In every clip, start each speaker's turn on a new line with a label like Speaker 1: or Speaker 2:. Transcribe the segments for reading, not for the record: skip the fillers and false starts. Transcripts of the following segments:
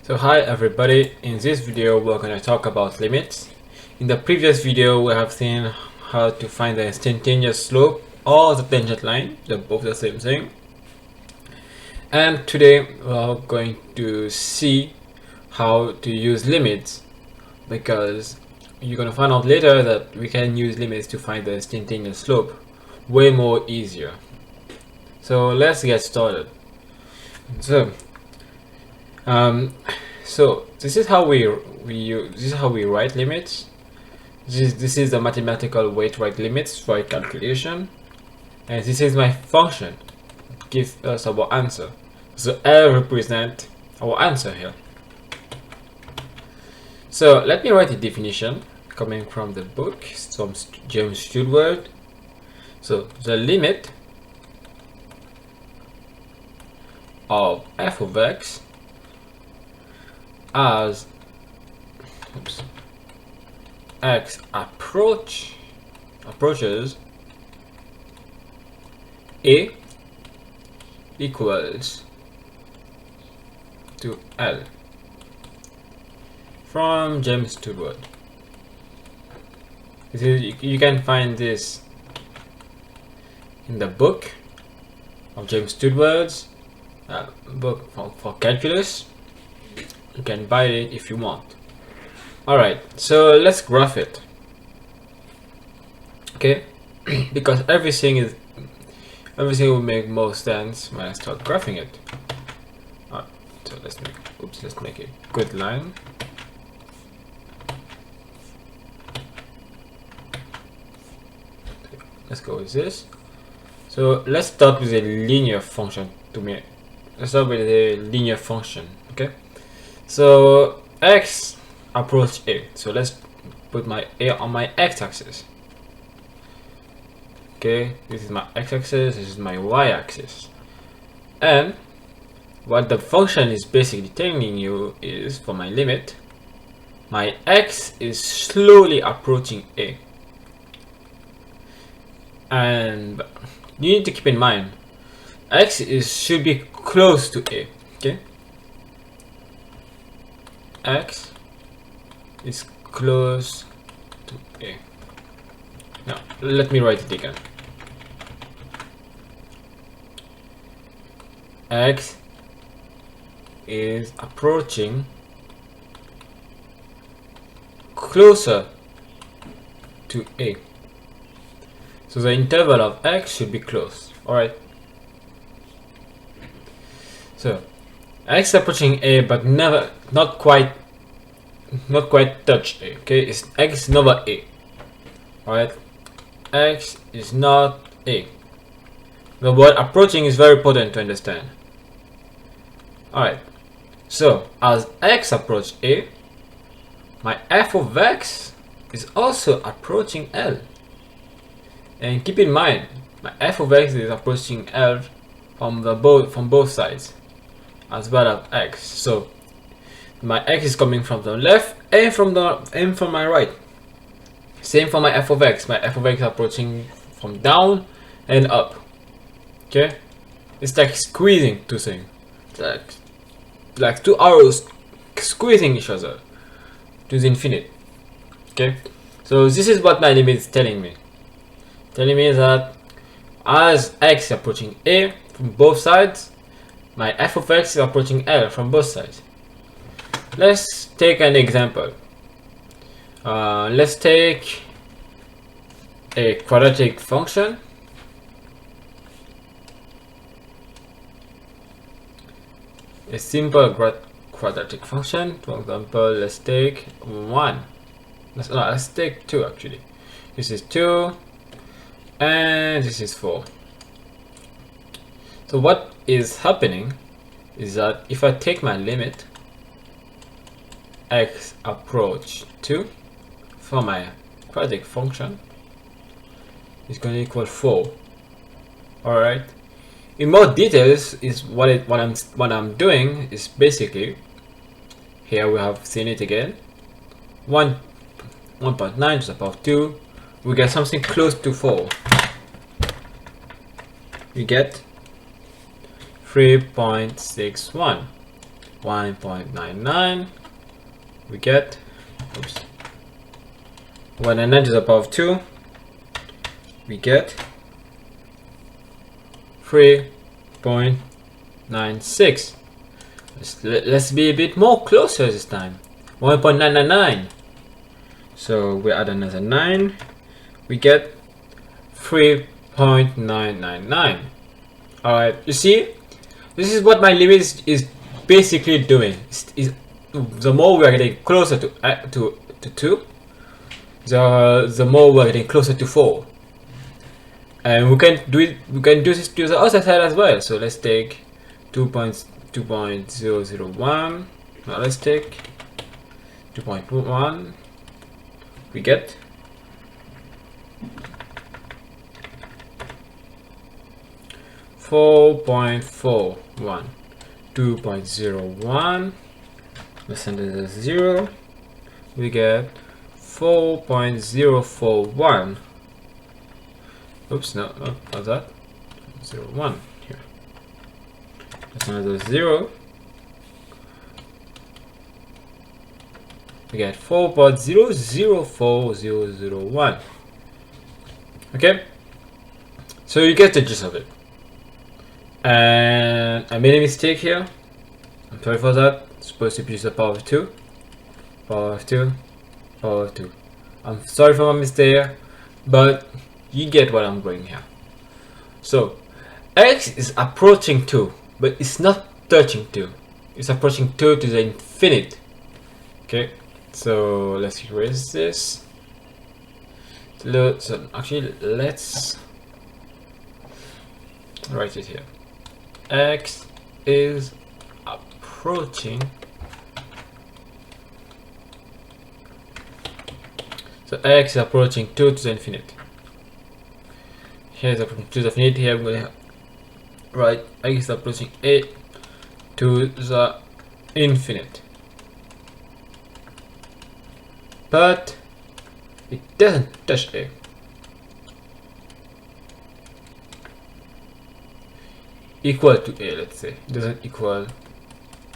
Speaker 1: So hi everybody, in this video we're going to talk about limits. In the previous video we have seen how to find the instantaneous slope or the tangent line, they're both the same thing. And today we're going to see how to use limits, because you're going to find out later that we can use limits to find the instantaneous slope way more easier. So let's get started. So this is how we write limits. This is the mathematical way to write limits for a calculation, and this is my function. It gives us our answer. So L represents our answer here. So let me write a definition coming from the book from James Stewart. So the limit of f of x as x approaches a equals to L, from James Stewart. You can find this in the book of James Stewart's book for calculus. You can buy it if you want. Alright, so let's graph it. Okay, because everything will make more sense when I start graphing it. Alright, so let's make a good line. Let's go with this. So let's start with a linear function Let's start with a linear function, okay? So x approach a. So let's put my a on my x-axis. Okay, this is my x-axis, this is my y-axis. And what the function is basically telling you is, for my limit, my x is slowly approaching a. And you need to keep in mind, x should be close to a. Okay, x is close to a. Now let me write it again. X is approaching closer to a. So the interval of x should be close. Alright. So x approaching a, but not quite touch a. Okay, x is never a. Alright, x is not a. The word approaching is very important to understand. Alright, so as x approach a, my f of x is also approaching L. And keep in mind, my f of x is approaching L from both sides, as well as x. So my x is coming from the left and from my right. Same for my f of x. My f of x is approaching from down and up. Okay, it's like squeezing two things, like two arrows squeezing each other to the infinite. Okay, so this is what my limit is telling me. Telling me that as x is approaching a from both sides, my f of x is approaching L from both sides. Let's take an example. Let's take a quadratic function. A simple quadratic function. For example, let's take 1. Let's take 2 actually. This is 2 and this is 4. So what is happening is that if I take my limit x approach 2 for my quadratic function, it's going to equal 4. Alright, in more details is what I'm doing is basically, here we have seen it again, 1.9 to the power of 2, we get something close to 4. We get 3.61. 1.99, we get, oops, 199 to the power of 2, we get 3.96. Let's be a bit more closer this time. 1.999. So we add another 9, we get 3.999. Alright, you see, this is what my limit is basically doing. The more we are getting closer to 2, the more we are getting closer to 4. And we can do it. We can do this to the other side as well. So let's take 2.001. Now let's take 2.1. We get 4.41. 2.01. Let's send it as 0. We get 4.041. Oops, no, not that. 0.1 here. That's another 0. We get 4.004001. Okay, so you get the gist of it. And I made a mistake here. I'm sorry for that. It's supposed to be the power of 2. Power of 2. Power of 2. I'm sorry for my mistake, but you get what I'm going here. So x is approaching 2, but it's not touching 2. It's approaching 2 to the infinite. Okay, so let's erase this. So actually, let's write it here. X is approaching. So x is approaching 2 to the infinite. Here is approaching 2 to the infinite. Here I'm going to write x is approaching a to the infinite. But it doesn't touch a. Equal to a, let's say. It doesn't equal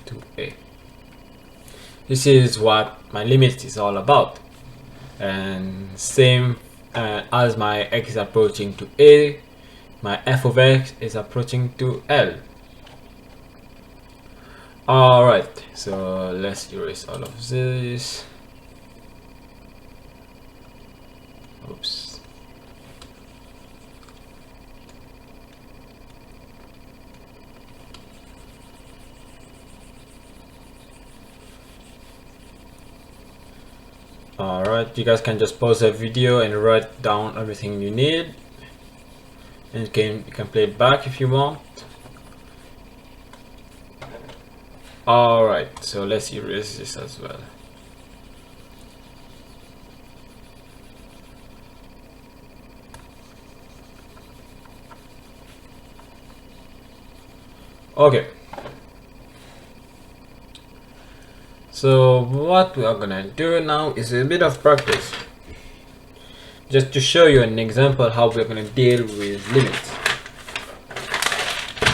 Speaker 1: to a. This is what my limit is all about. And same as my x is approaching to a, my f of x is approaching to L. Alright, so let's erase all of this. Oops. Alright, you guys can just pause the video and write down everything you need, and you can play it back if you want. Alright, so let's erase this as well. Okay, so what we are gonna do now is a bit of practice, just to show you an example how we're gonna deal with limits.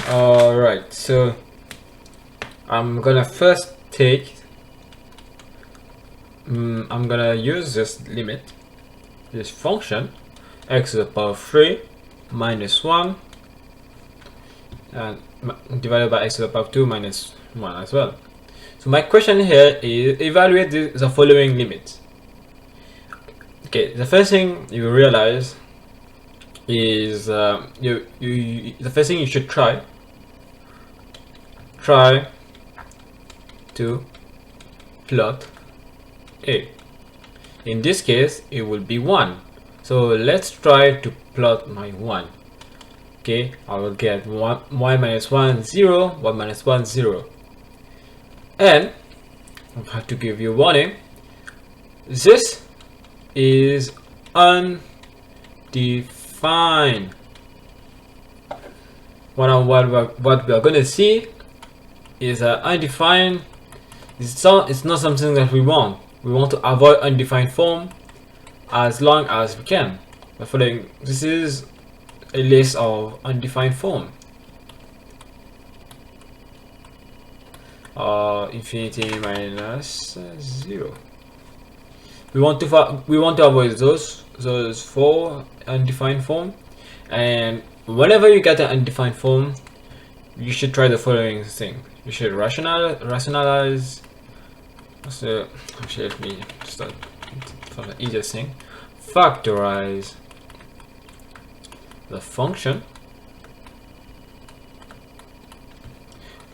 Speaker 1: Alright, so I'm gonna first take, I'm gonna use this limit, this function, x to the power of 3 minus 1, and divided by x to the power of 2 minus 1 as well. So my question here is evaluate the following limits. Okay, the first thing you realize is the first thing you should try to plot a. In this case it will be 1. So let's try to plot my 1. Okay, I will get 1 minus 1 0, 1 minus 1 0. And I have to give you a warning. This is undefined. What we are going to see is undefined. It's not something that we want. We want to avoid undefined form as long as we can. By following, this is a list of undefined form. or infinity minus 0. We want to avoid those four undefined form, and whenever you get an undefined form, you should try the following thing. You should rationalize. So actually, let me start from the easiest thing. Factorize the function,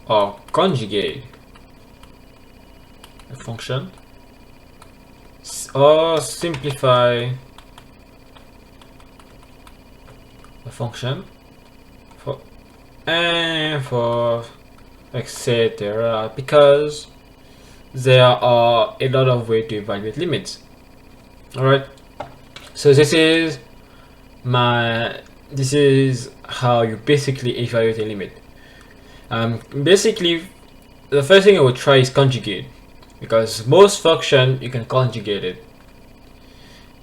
Speaker 1: or conjugate the function, or simplify the function, for etc., because there are a lot of ways to evaluate limits. Alright, so this is how you basically evaluate a limit. Basically, the first thing I would try is conjugate, because most function you can conjugate it,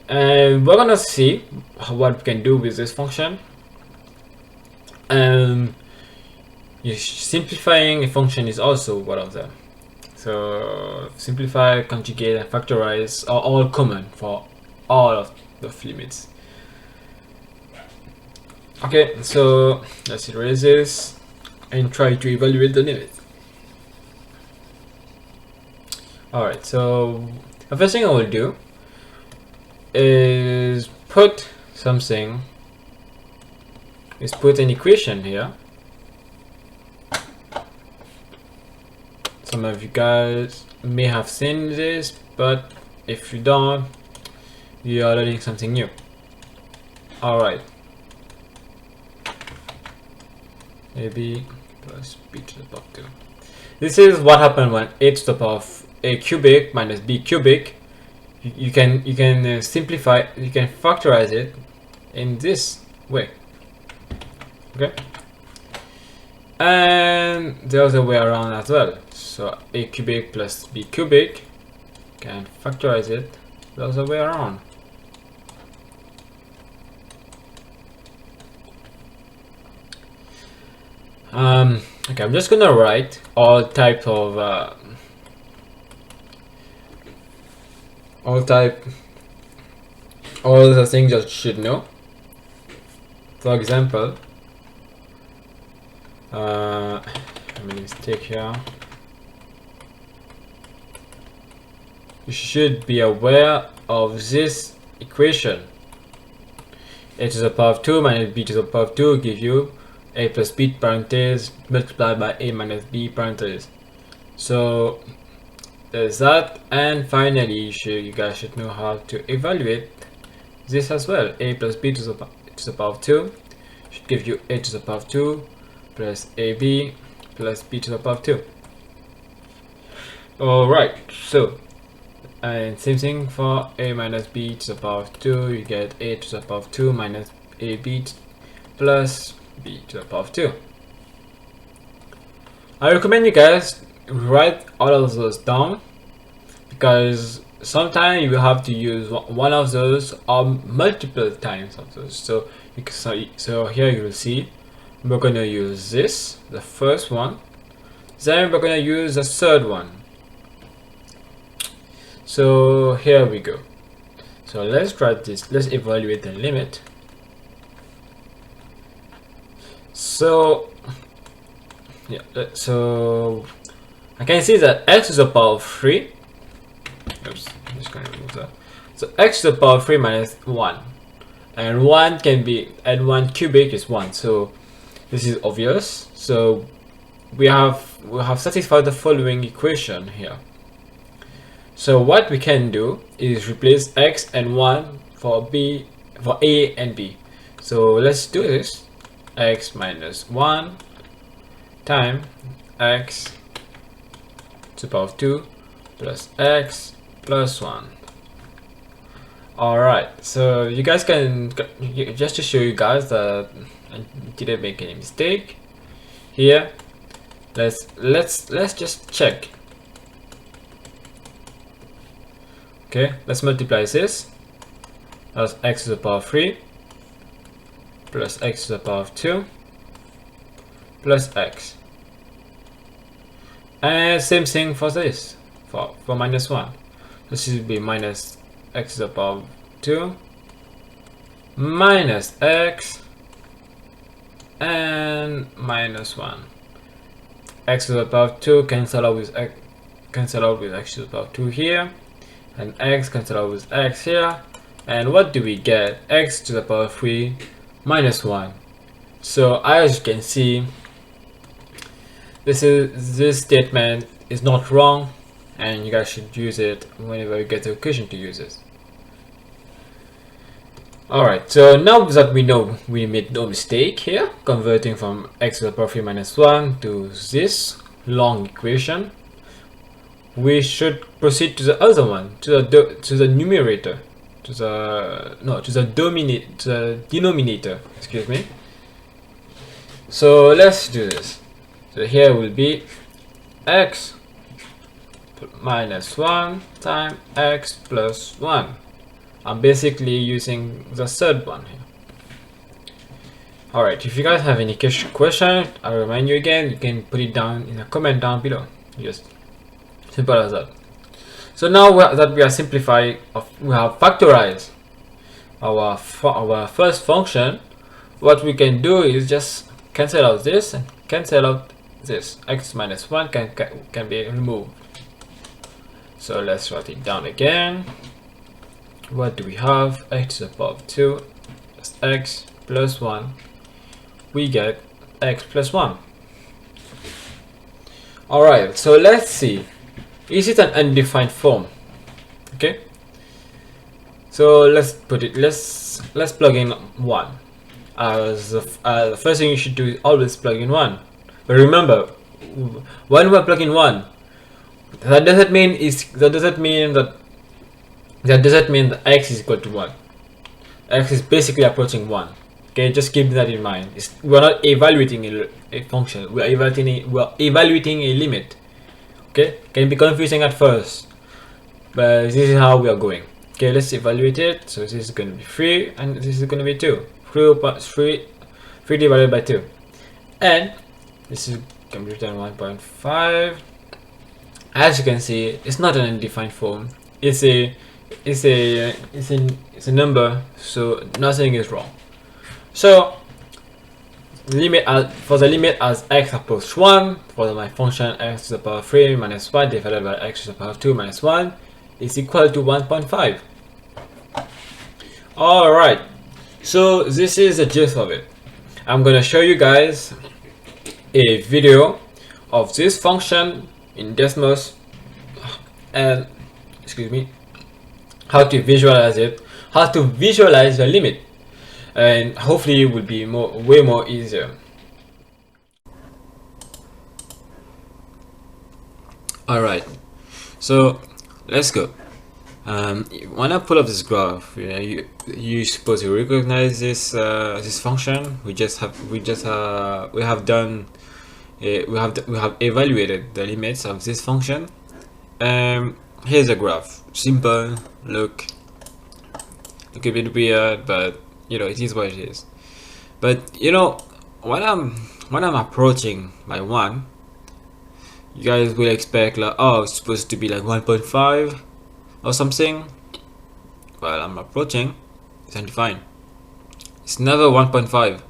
Speaker 1: and we're gonna see what we can do with this function. Simplifying a function is also one of them. So simplify, conjugate, and factorize are all common for all of the limits. Okay, so let's erase this and try to evaluate the limit. Alright, so the first thing I will do is put an equation here. Some of you guys may have seen this, but if you don't, you are learning something new. Alright. AB plus b to the power of 2. This is what happened when a to the power of a cubic minus b cubic. You can simplify, you can factorize it in this way. Okay. And the other way around as well. So a cubic plus b cubic, can factorize it the other way around. Okay, I'm just gonna write all the things that you should know. For example, I made a mistake here. You should be aware of this equation. A to the power of 2 minus b to the power of 2 give you a plus b parentheses multiplied by a minus b parentheses. So there's that, and finally you guys should know how to evaluate this as well. A plus b to the power of 2 should give you a to the power of 2 plus ab plus b to the power of 2. Alright, so and same thing for a minus b to the power of 2, you get a to the power of 2 minus ab plus b to the power of 2. I recommend you guys write all of those down, because sometimes you will have to use one of those or multiple times of those. So here you will see we're going to use this, the first one, then we're going to use the third one. So here we go. So let's try this. Let's evaluate the limit. So yeah, so I can see that x to the power of 3. Oops, I'm just gonna remove that. So x to the power of 3 minus 1, and 1 can be, and 1 cubic is 1. So this is obvious. So we have satisfied the following equation here. So what we can do is replace x and 1 for a and b. So let's do this. X minus 1 times x to the power of 2 plus x plus 1. Alright, so you guys can, just to show you guys that I didn't make any mistake here, let's just check. Okay, let's multiply this. That's x to the power of 3 plus x to the power of 2 plus x. And same thing for this, for -1. This should be minus x to the power 2 minus x and -1. X to the power 2 cancel out with x, x to the power 2 here, and x cancel out with x here. And what do we get? X to the power 3 minus 1. So as you can see, this statement is not wrong, and you guys should use it whenever you get the occasion to use it. Alright, so now that we know we made no mistake here, converting from x to the power 3 minus 1 to this long equation, we should proceed to the other one, to the numerator, to the denominator, excuse me. So let's do this. So here will be x minus 1 times x plus 1. I'm basically using the third one here. Alright, if you guys have any question, I remind you again, you can put it down in a comment down below. Just simple as that. So now that we are simplifying, we have factorized our first function. What we can do is just cancel out this and cancel out this. X minus 1 can be removed. So let's write it down again. What do we have? X to the power 2 plus x plus 1. We get x plus 1. Alright, so let's see. Is it an undefined form? Okay. So let's plug in 1. As the first thing you should do is always plug in 1. But remember, when we're plugging 1, that doesn't mean that x is equal to 1. X is basically approaching 1. Okay, just keep that in mind. We're not evaluating a function. We're evaluating a limit. Okay, can be confusing at first, but this is how we are going. Okay, let's evaluate it. So this is going to be 3, and this is going to be 2. 3 divided by 2, and this is going to be written 1.5. As you can see, it's not an undefined form. It's a number, so nothing is wrong. So for the limit as x approaches 1, for my function x to the power 3 minus 1 divided by x to the power 2 minus 1 is equal to 1.5. Alright, so this is the gist of it. I'm gonna show you guys a video of this function in Desmos, and how to visualize it, how to visualize the limit, and hopefully it will be way more easier. Alright, so let's go. When I pull up this graph, you supposed to recognize this this function. We have evaluated the limits of this function. Here's a graph. Simple. Look a bit weird, but it is what it is. But when I'm approaching by 1, you guys will expect like, oh, it's supposed to be like 1.5 or something. Well, I'm approaching, it's undefined. It's never 1.5,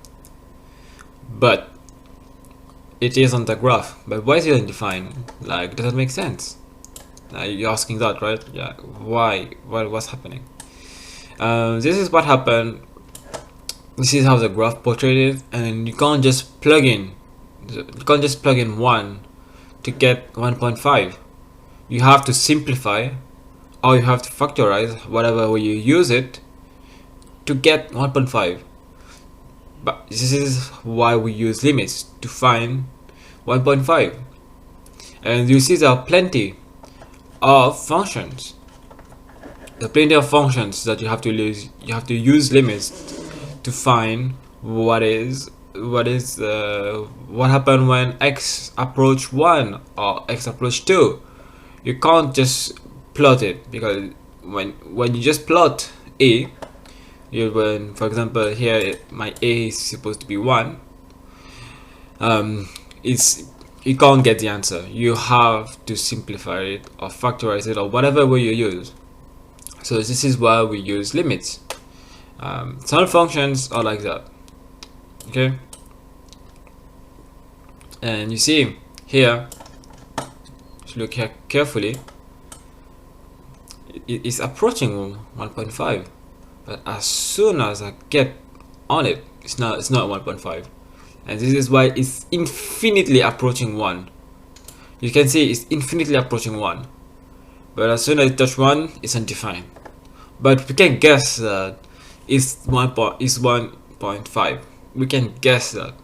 Speaker 1: but it is on the graph. But why is it undefined? Like, does that make sense? You're asking that, right? Yeah. Why? What's happening? This is what happened. This is how the graph portrayed it, and you can't just plug in 1 to get 1.5. You have to simplify, or you have to factorize whatever way you use it to get 1.5. But this is why we use limits to find 1.5. And you see there are plenty of functions. There are plenty of functions that you have to use. You have to use limits to find what happened when x approach 1 or x approach 2. You can't just plot it, because when you just plot a, for example here my a is supposed to be 1, you can't get the answer. You have to simplify it or factorize it or whatever way you use. So this is why we use limits. Some functions are like that. Okay, and you see here, if you look here carefully, it's approaching 1.5, but as soon as I get on it, it's not 1.5, and this is why it's infinitely approaching 1. You can see it's infinitely approaching 1, but as soon as it touch 1, it's undefined. But we can guess that it's 1.5. We can guess that.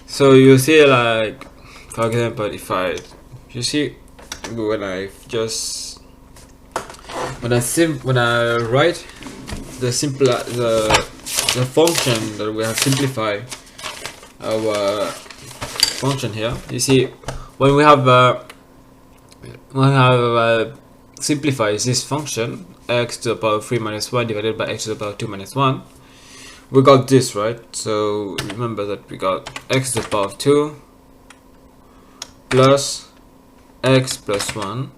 Speaker 1: So you see, like, for example, you see when I write the function that we have simplified our function here, you see when we have simplified this function, x to the power 3 minus 1 divided by x to the power 2 minus 1, we got this, right? So remember that we got x to the power of 2 plus x plus 1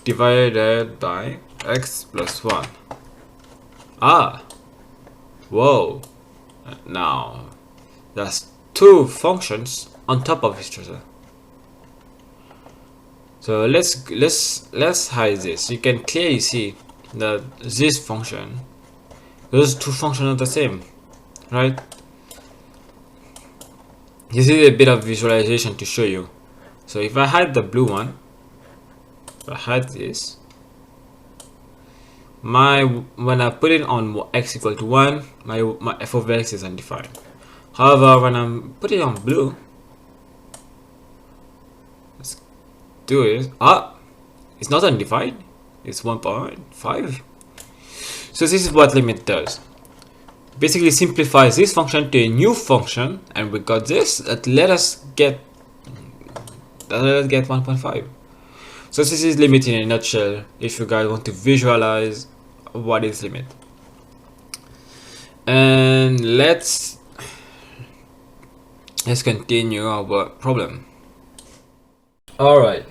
Speaker 1: divided by x plus 1. Whoa, now that's two functions on top of each other. So let's hide this. You can clearly see that this function, those two functions are the same, right? This is a bit of visualization to show you. So if I hide the blue one, if I hide this, when I put it on x equal to 1, my f of x is undefined. However, when I'm putting it on blue, let's do it. It's not undefined. It's 1.5. So this is what limit does. Basically simplifies this function to a new function, and we got this that let us get 1.5. So this is limit in a nutshell, if you guys want to visualize what is limit. And let's continue our problem. Alright.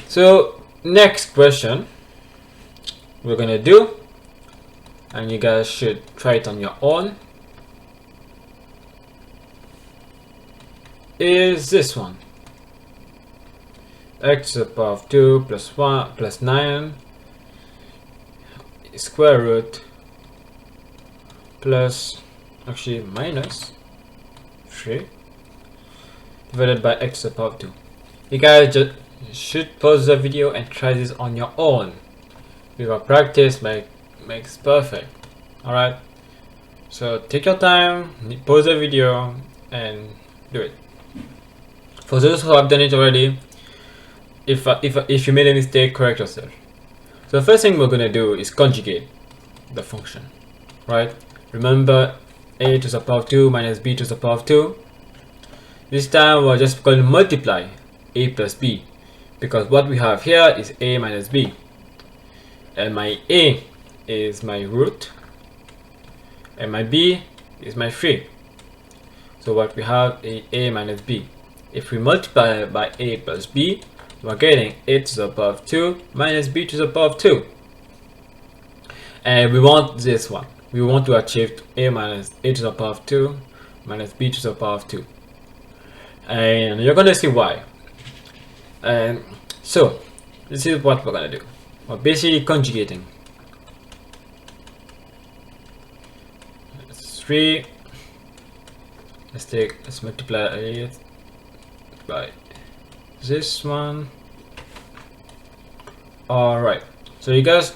Speaker 1: So next question we're gonna do, and you guys should try it on your own, is this one. X to the power of 2 plus 1 plus 9 square root plus, actually minus 3 divided by x to the power of 2. You guys just should pause the video and try this on your own, because practice makes perfect. Alright, so take your time, pause the video and do it. For those who have done it already, if you made a mistake, correct yourself. So the first thing we're gonna do is conjugate the function, right? Remember, a to the power of 2 minus b to the power of 2. This time we're just going to multiply a plus b, because what we have here is a minus b, and my a is my root and my b is my 3. So what we have is a minus b. If we multiply by a plus b, we're getting a to the power of 2 minus b to the power of 2. And we want this one. We want to achieve a minus a to the power of 2 minus b to the power of 2. And you're going to see why. And so this is what we're going to do. We're basically conjugating. It's 3. Let's multiply it by this one. Alright, so you guys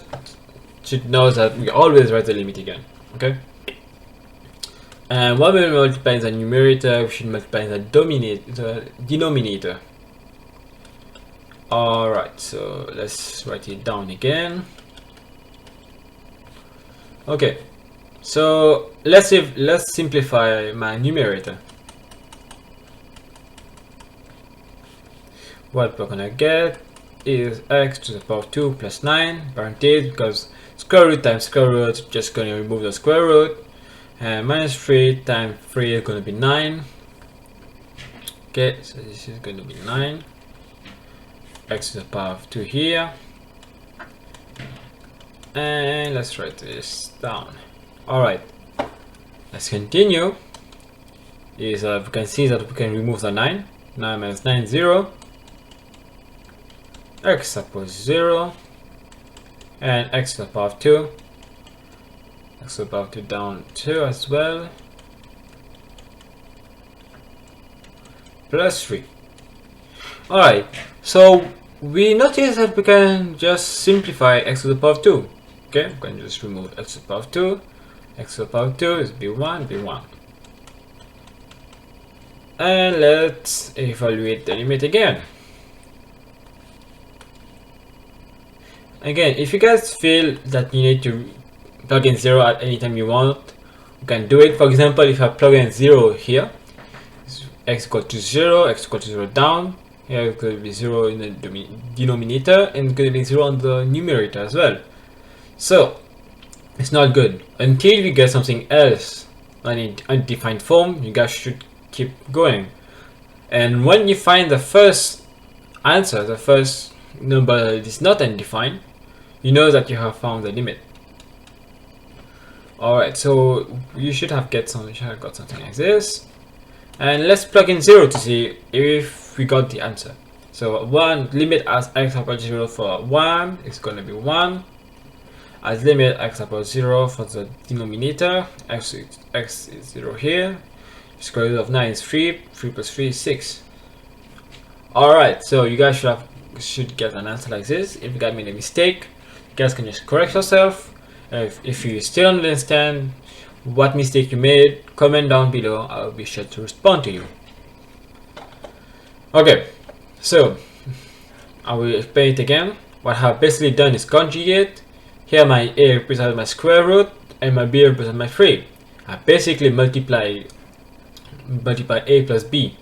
Speaker 1: should know that we always write the limit again, okay? And when we multiply the numerator, we should multiply the denominator. Alright, so let's write it down again. Okay, so let's simplify my numerator. What we're gonna get is x to the power of 2 plus 9, parentheses, because square root times square root, just gonna remove the square root, And minus 3 times 3 is going to be 9. Okay, so this is going to be 9. X to the power of 2 here. And let's write this down. Alright, let's continue. We can see that we can remove the 9. 9 minus 9 is 0. X suppose 0. And x to the power of 2. X to the power of 2 down 2 as well. Plus 3. Alright, so we notice that we can just simplify x to the power of 2. Okay, we can just remove x to the power of 2. X to the power of 2 is b1, b1. And let's evaluate the limit again. Again, if you guys feel that you need to plug in 0 at any time you want, you can do it. For example, if I plug in 0 here, x equal to 0, x equal to 0 down, here it's going to be 0 in the denominator, and it's going to be 0 on the numerator as well. So, it's not good. Until we get something else, an undefined form, you guys should keep going. And when you find the first answer, the first number that is not undefined, you know that you have found the limit. Alright, so you should have got something like this. And let's plug in 0 to see if we got the answer. So 1 limit as x equals 0 for 1 is going to be 1. As limit x equals 0 for the denominator, x is 0 here. Square root of 9 is 3. 3 plus 3 is 6. Alright, so you guys should get an answer like this. If you guys made a mistake, you guys can just correct yourself. If you still don't understand what mistake you made, comment down below. I'll be sure to respond to you. Okay, so I will explain it again. What I have basically done is conjugate. Here my a represents my square root and my b represents my 3. I basically multiply a plus b.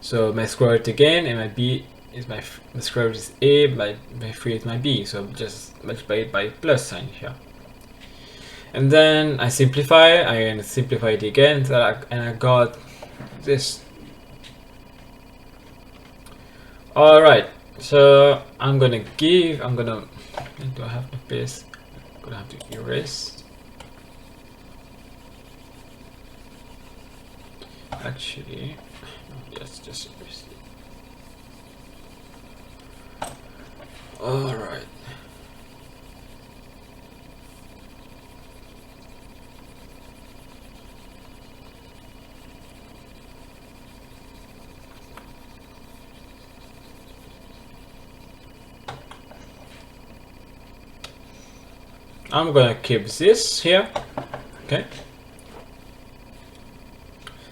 Speaker 1: So my square root again, and my b is my square root is a, my 3 is my b. So just multiply it by plus sign here. And then I simplify, I simplify it again, and I got this. Alright, so do I have the space? I'm gonna have to erase. Actually, let's just erase it. Alright. I'm gonna keep this here. Okay.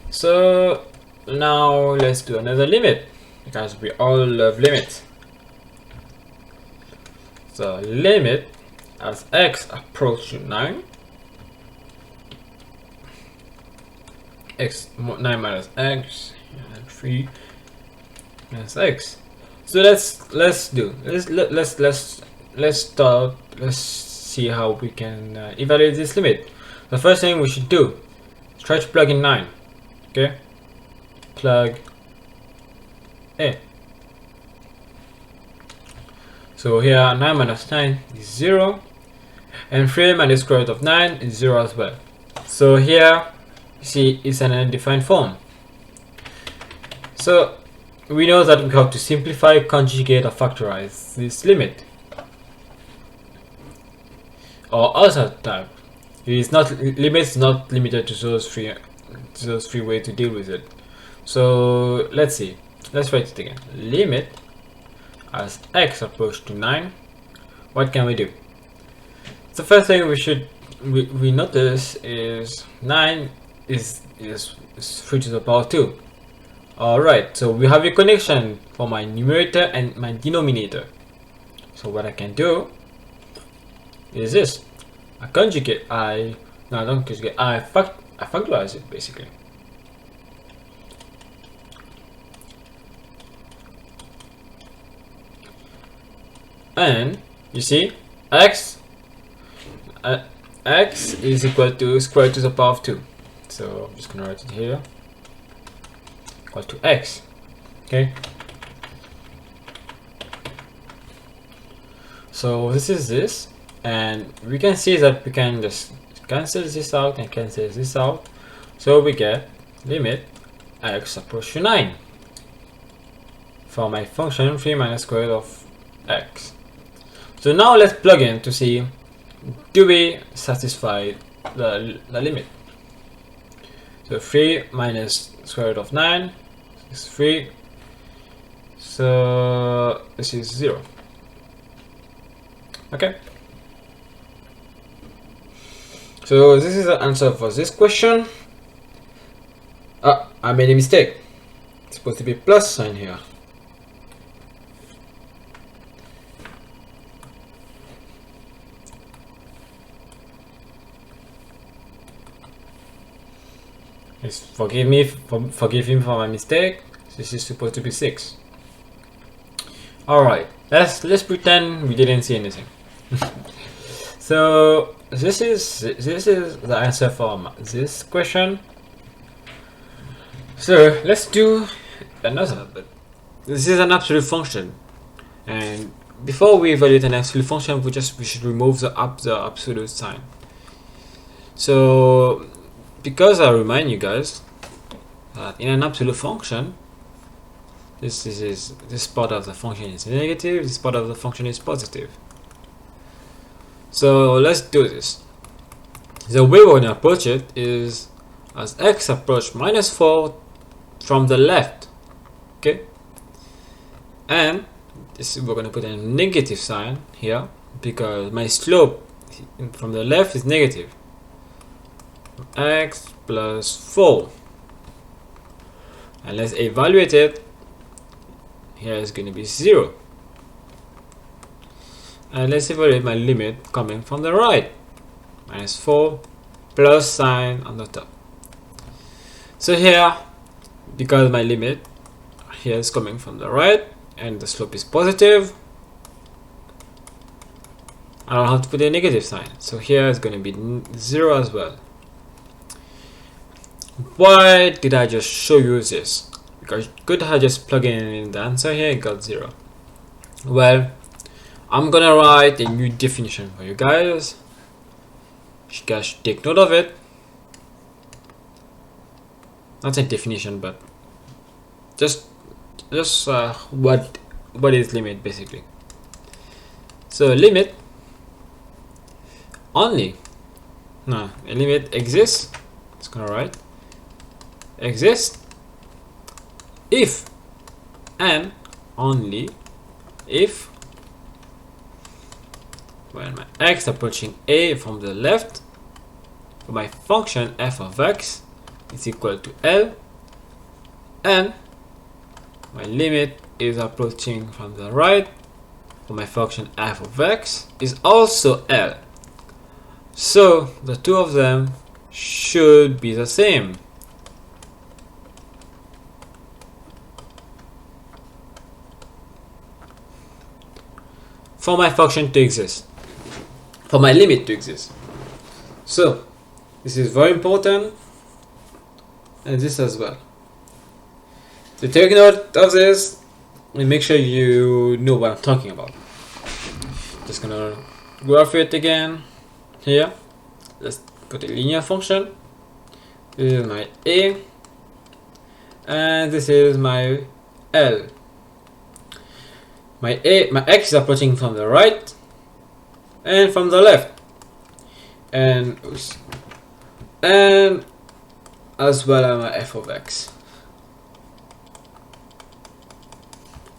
Speaker 1: So now let's do another limit, because we all love limits. So limit as x approach to 9, x 9 minus x and 3 minus x. So let's see how we can evaluate this limit. The first thing we should do is try to plug in 9. Okay, plug a. So here 9 minus 9 is 0, and 3 minus square root of 9 is 0 as well. So here you see it's an undefined form. So we know that we have to simplify, conjugate, or factorize this limit. Or other type. Limit is not limited to those three ways to deal with it. So let's see. Let's write it again. Limit as x approach to 9. What can we do? The first thing we notice is 9 is 3 to the power 2. Alright, so we have a connection for my numerator and my denominator. So what I can do is this. I factorize it basically. And you see x is equal to square root to the power of 2. so I'm just gonna write it here, equal to x. Okay, so this is this, and we can see that we can just cancel this out and cancel this out, so we get limit x approach to 9 for my function 3 minus square root of x. So now let's plug in to see, do we satisfy the limit. So 3 minus square root of 9 is 3, so this is 0. Okay, so this is the answer for this question. I made a mistake. It's supposed to be plus sign here. Forgive me for my mistake. This is supposed to be 6. Alright, let's pretend we didn't see anything. So this is the answer for this question. So let's do another, but this is an absolute function, and before we evaluate an absolute function, we should remove the absolute sign. So because I remind you guys that in an absolute function, this part of the function is negative, this part of the function is positive. So let's do this. The way we're going to approach it is as x approach minus 4 from the left, okay, and this we're going to put a negative sign here because my slope from the left is negative. X plus 4, and let's evaluate it. Here is going to be 0, and let's evaluate my limit coming from the right, minus 4 plus sign on the top. So here, because my limit here is coming from the right and the slope is positive, I don't have to put a negative sign, so here is going to be 0 as well. Why did I just show you this? Because could I just plug in the answer here and got 0? Well, I'm gonna write a new definition for you guys. You guys should take note of it. Not a definition, but just what is limit basically. So limit only, no, a limit exists. It's gonna write exists if and only if when my x approaching a from the left for my function f of x is equal to L, and my limit is approaching from the right for my function f of x is also L. So the two of them should be the same. For my function to exist, for my limit to exist. So this is very important, and this as well. So take note of this and make sure you know what I'm talking about. Just gonna graph it again here. Let's put a linear function. This is my a, and this is my L. My x is approaching from the right and from the left, and as well as my f of x.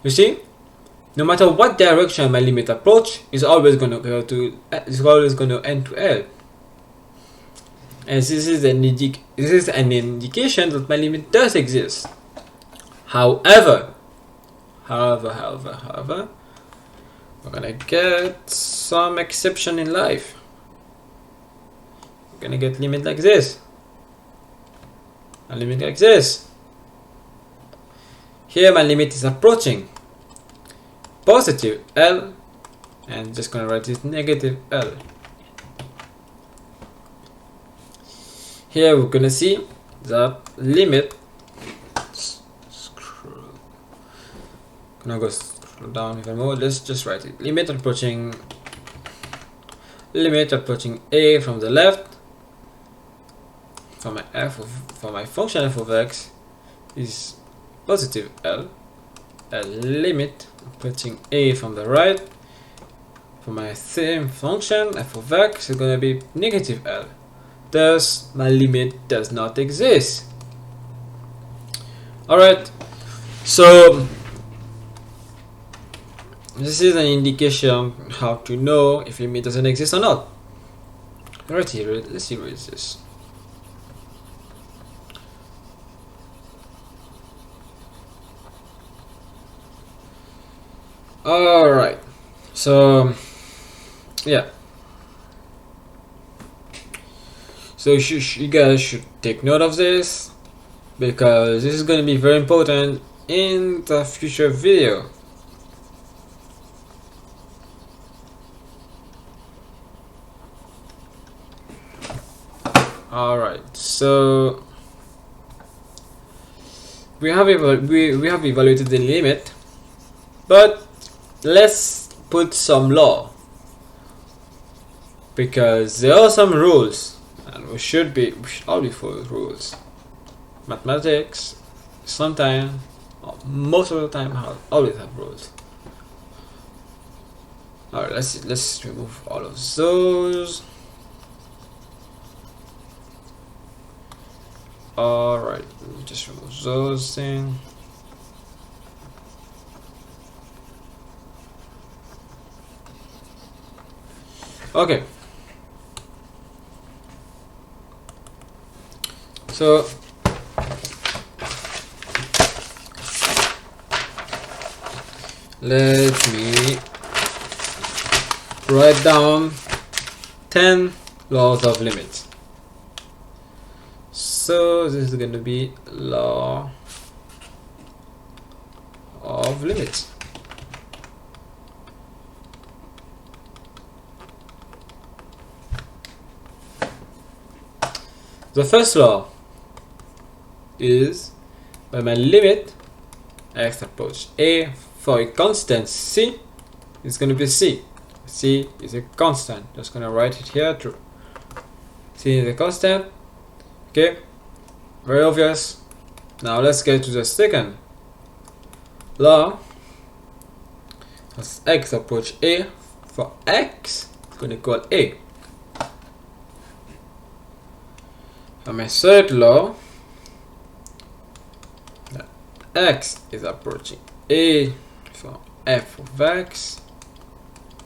Speaker 1: You see, no matter what direction my limit approach is always going to go to, is always going to end to L. And this is an indication that my limit does exist. However, we're gonna get some exception in life. We're gonna get limit like this, a limit like this. Here my limit is approaching positive L, and just gonna write it negative L. Here we're gonna see that limit, gonna go scroll down even more, let's just write it, limit approaching a from the left for my function f of x is positive L, a limit approaching a from the right for my same function f of x is going to be negative L. Thus, my limit does not exist. Alright, so this is an indication how to know if limit doesn't exist or not. Right here, let's see what is this. Alright, so yeah, so you guys should take note of this because this is going to be very important in the future video. Alright, so we have evaluated the limit, but let's put some law, because there are some rules and we should always follow rules. Mathematics sometimes, or most of the time, always have rules. Alright, let's remove all of those. Alright, just remove those things. Okay, so let me write down 10 laws of limits. So this is going to be law of limits. The first law is when my limit x approach a for a constant c is going to be c. C is a constant. Just going to write it here. True. C is a constant. Okay, very obvious. Now let's get to the second law. As x approach a for x is going to equal a. And my third law, that x is approaching a for f of x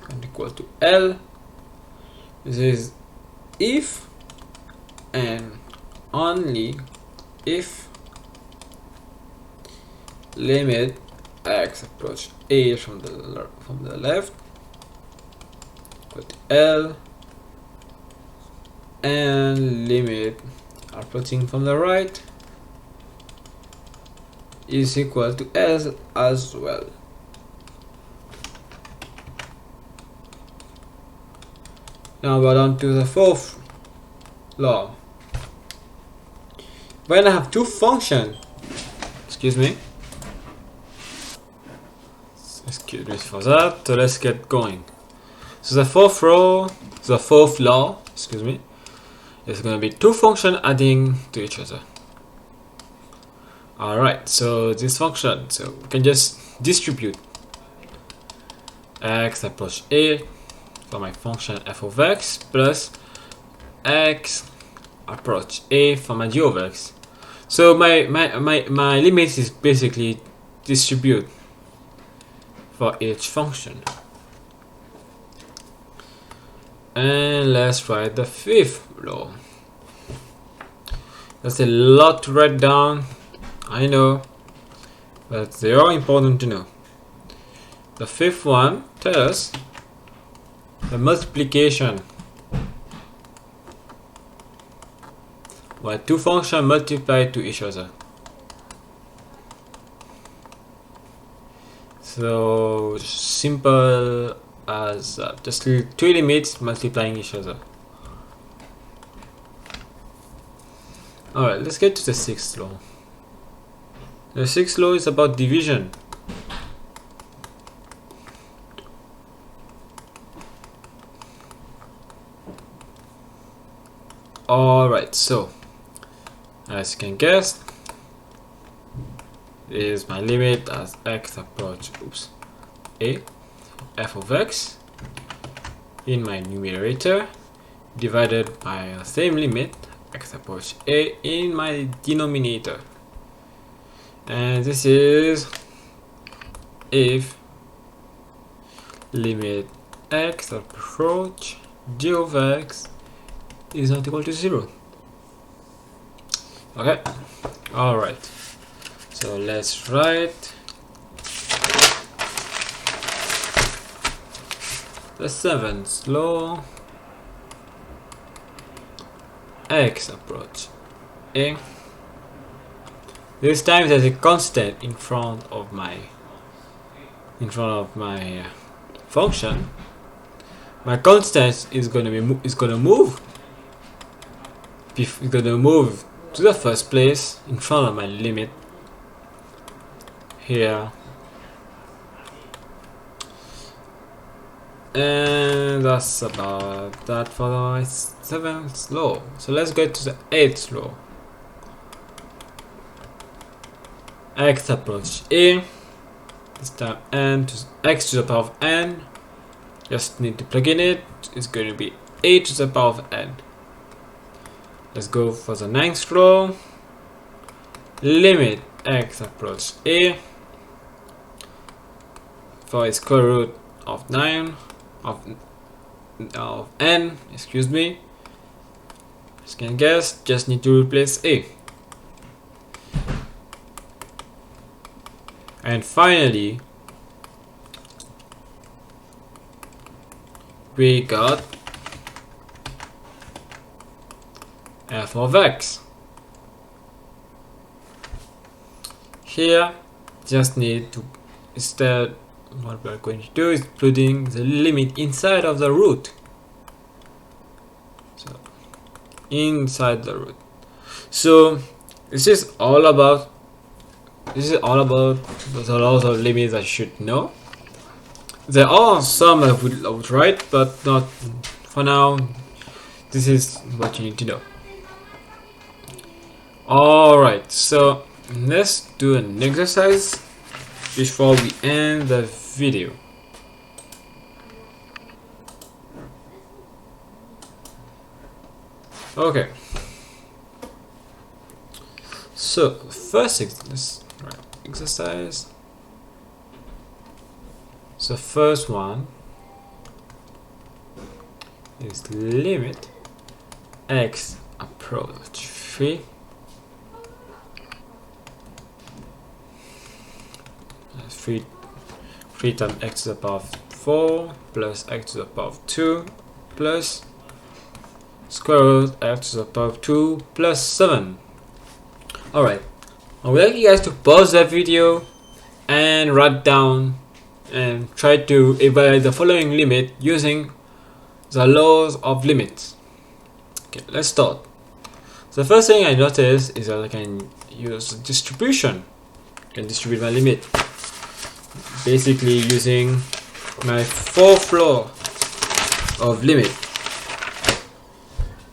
Speaker 1: and equal to L. This is if and only if limit x approach a from the left equal to L and limit approaching from the right is equal to S as well. Now we're on to the fourth law. When I have two functions, excuse me for that, so let's get going. So the fourth law, excuse me, is going to be two functions adding to each other. Alright, so this function, so we can just distribute x approach a for my function f of x plus x approach a for my g of x. So my limit is basically distribute for each function. And let's write the fifth law. That's a lot to write down, I know, but they are important to know. The fifth one tells us the multiplication, where two functions multiply to each other. So simple as just two limits multiplying each other. Alright, let's get to the sixth law. The sixth law is about division. Alright, so as you can guess, is my limit as x approach a f of x in my numerator divided by the same limit x approach a in my denominator, and this is if limit x approach g of x is not equal to 0. Okay, all right, so let's write the seventh law. X approach a. This time there's a constant in front of my function. My constant is gonna move. It's gonna move to the first place in front of my limit here, and that's about that for my seventh law. So let's go to the eighth law. X approach a, this time n to x to the power of n. Just need to plug in it. It's going to be a to the power of n. Let's go for the ninth law. Limit x approach a for a square root of 9 of n, excuse me. As you can guess, just need to replace a. And finally, we got f of x. Here, just need to, instead, what we're going to do is putting the limit inside of the root. So, inside the root. So, this is all about the laws of limits that you should know. There are some I would write, but not for now. This is what you need to know. Alright, so let's do an exercise before we end the video. Okay. So first, let's write exercise. So first one is limit x approach 3 times x to the power of 4 plus x to the power of 2 plus square root x to the power of 2 plus 7. Alright, I would like you guys to pause that video and write down and try to evaluate the following limit using the laws of limits. Okay, let's start. So the first thing I noticed is that I can use distribution. I can distribute my limit, basically using my fourth law of limit.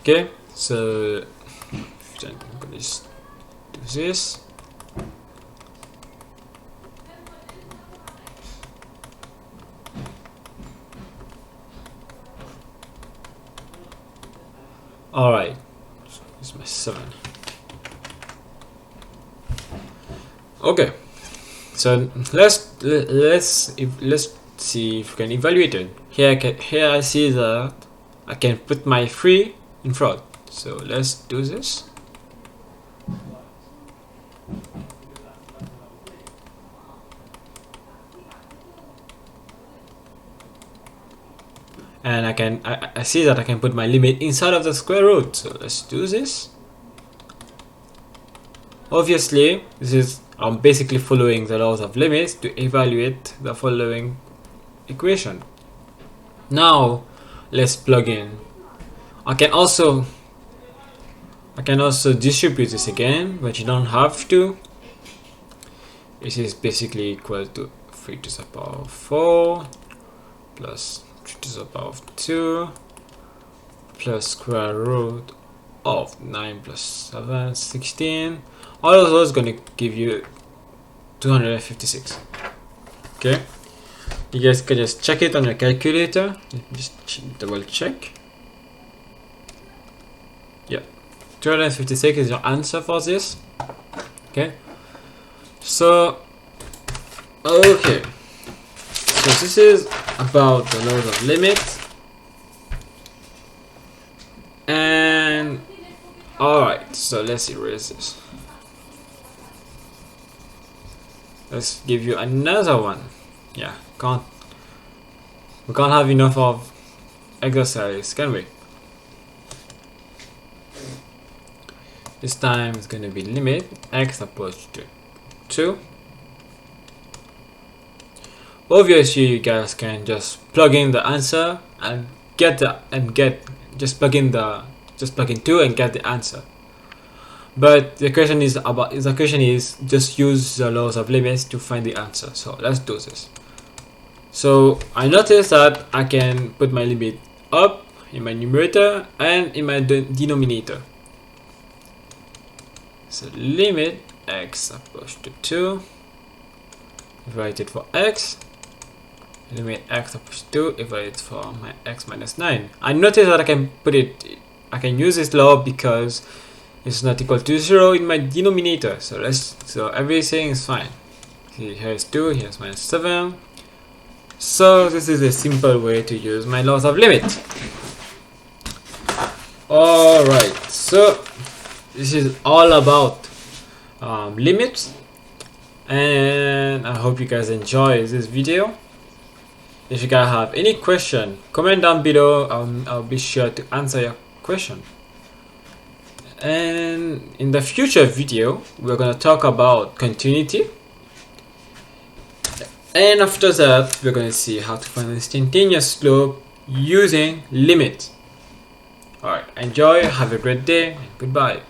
Speaker 1: Okay, so I'm gonna just do this. Alright, this is my 7. Okay, so let's see if we can evaluate it. Here I see that I can put my 3 in front. So let's do this. And I see that I can put my limit inside of the square root. So let's do this. Obviously, I'm basically following the laws of limits to evaluate the following equation. Now let's plug in. I can also I can also distribute this again, but you don't have to. This is basically equal to 3 to the power of 4 plus 3 to the power of 2 plus square root of 9 plus 7, 16. All of those gonna give you 256. Okay, you guys can just check it on your calculator. Just double check. Yeah, 256 is your answer for this. Okay, so okay, so this is about the laws of limits. And alright, so let's erase this. Let's give you another one. Yeah, we can't have enough of exercise, can we? This time it's going to be limit x approach to 2. Obviously, you guys can just plug in the answer and just plug in 2 and get the answer. But the question is just use the laws of limits to find the answer. So let's do this. So I noticed that I can put my limit up in my numerator and in my denominator. So limit x approach to 2, evaluate it for x, limit x approach to 2, evaluate it for my x minus 9. I noticed that I can use this law because it's not equal to 0 in my denominator. So everything is fine. See, here's 2, here's minus 7. So this is a simple way to use my laws of limit. Alright, so this is all about limits, and I hope you guys enjoy this video. If you guys have any question, comment down below. I'll be sure to answer your question. And in the future video, we're gonna talk about continuity, and after that we're gonna see how to find an instantaneous slope using limits. Alright, enjoy, have a great day, and goodbye.